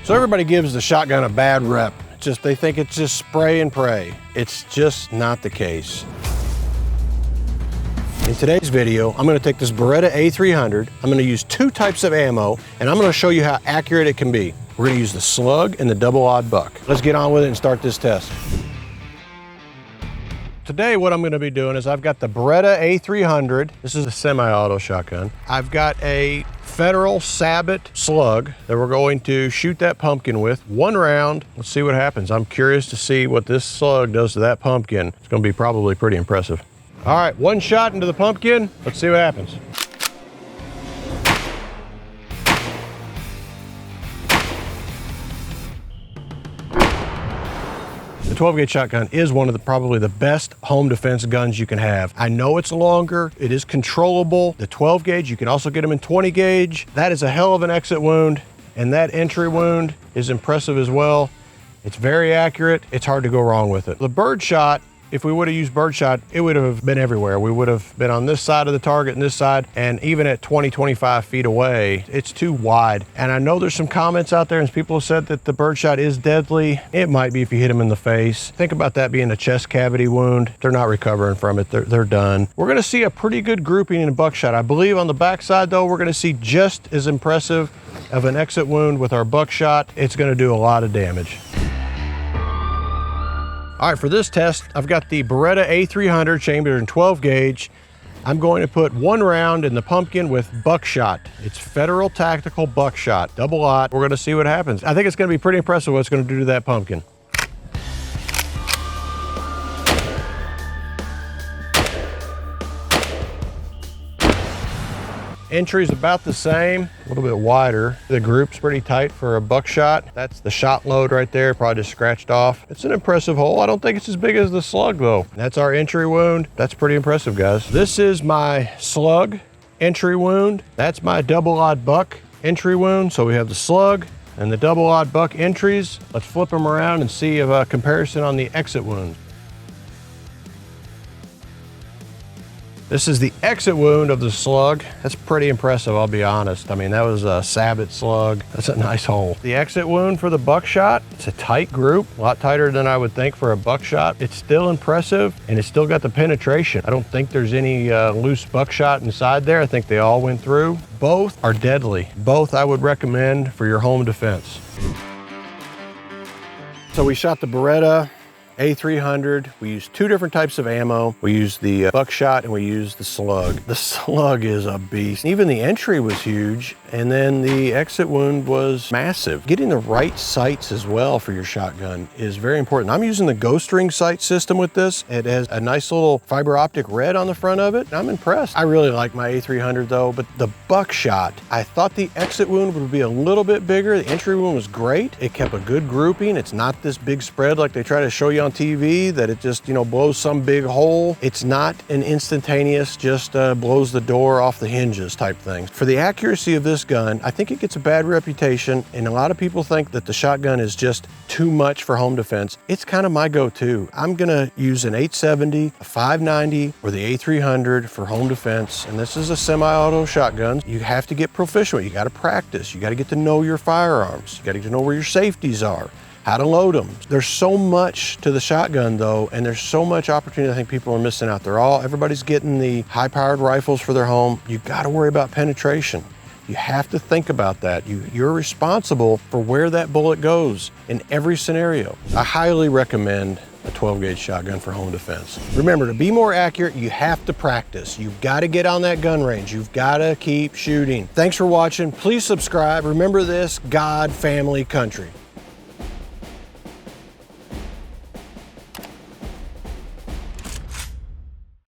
So everybody gives the shotgun a bad rep. They think it's just spray and pray. It's just not the case. In today's video, I'm gonna take this Beretta A300, I'm gonna use two types of ammo, and I'm gonna show you how accurate it can be. We're gonna use the Slug and the double-aught buck. Let's get on with it and start this test. Today, what I'm gonna be doing is I've got the Beretta A300. This is a semi-auto shotgun. I've got a Federal Sabot Slug that we're going to shoot that pumpkin with. One round, let's see what happens. I'm curious to see what this slug does to that pumpkin. It's gonna be probably pretty impressive. All right, one shot into the pumpkin. Let's see what happens. The 12 gauge shotgun is one of probably the best home defense guns you can have. I know it's longer, it is controllable. The 12 gauge, you can also get them in 20 gauge. That is a hell of an exit wound, and that entry wound is impressive as well. It's very accurate. It's hard to go wrong with it. The bird shot, if we would have used bird shot, it would have been everywhere. We would have been on this side of the target and this side, and even at 20, 25 feet away, it's too wide. And I know there's some comments out there and people have said that the bird shot is deadly. It might be if you hit them in the face. Think about that being a chest cavity wound. They're not recovering from it. They're done. We're gonna see a pretty good grouping in buckshot. I believe on the backside though, we're gonna see just as impressive of an exit wound with our buckshot. It's gonna do a lot of damage. All right, for this test, I've got the Beretta A300 chambered in 12 gauge. I'm going to put one round in the pumpkin with buckshot. It's Federal Tactical Buckshot, double-aught. We're gonna see what happens. I think it's gonna be pretty impressive what it's gonna do to that pumpkin. Entry's about the same, a little bit wider. The group's pretty tight for a buckshot. That's the shot load right there, probably just scratched off. It's an impressive hole. I don't think it's as big as the Slug though. That's our entry wound. That's pretty impressive, guys. This is my Slug entry wound. That's my double-aught buck entry wound. So we have the Slug and the double-aught buck entries. Let's flip them around and see a comparison on the exit wound. This is the exit wound of the Slug. That's pretty impressive, I'll be honest. I mean, that was a Sabot Slug. That's a nice hole. The exit wound for the buckshot, it's a tight group, a lot tighter than I would think for a buckshot. It's still impressive, and it's still got the penetration. I don't think there's any loose buckshot inside there. I think they all went through. Both are deadly. Both I would recommend for your home defense. So we shot the Beretta A300. We used two different types of ammo. We used the buckshot and we used the Slug. The Slug is a beast. Even the entry was huge, and then the exit wound was massive. Getting the right sights as well for your shotgun is very important. I'm using the Ghost Ring sight system with this. It has a nice little fiber optic red on the front of it. I'm impressed. I really like my A300 though, but the buckshot, I thought the exit wound would be a little bit bigger. The entry wound was great. It kept a good grouping. It's not this big spread like they try to show you on TV, that it just, blows some big hole. It's not an instantaneous, just blows the door off the hinges type thing. For the accuracy of this gun, I think it gets a bad reputation, and a lot of people think that the shotgun is just too much for home defense. It's kind of my go-to. I'm gonna use an 870, a 590, or the A300 for home defense, and this is a semi-auto shotgun. You have to get proficient. You gotta practice. You gotta get to know your firearms. You gotta get to know where your safeties are, how to load them. There's so much to the shotgun though, and there's so much opportunity I think people are missing out. Everybody's getting the high-powered rifles for their home. You gotta worry about penetration. You have to think about that. You're responsible for where that bullet goes in every scenario. I highly recommend a 12 gauge shotgun for home defense. Remember, to be more accurate, you have to practice. You've got to get on that gun range. You've got to keep shooting. Thanks for watching. Please subscribe. Remember this: God, family, country.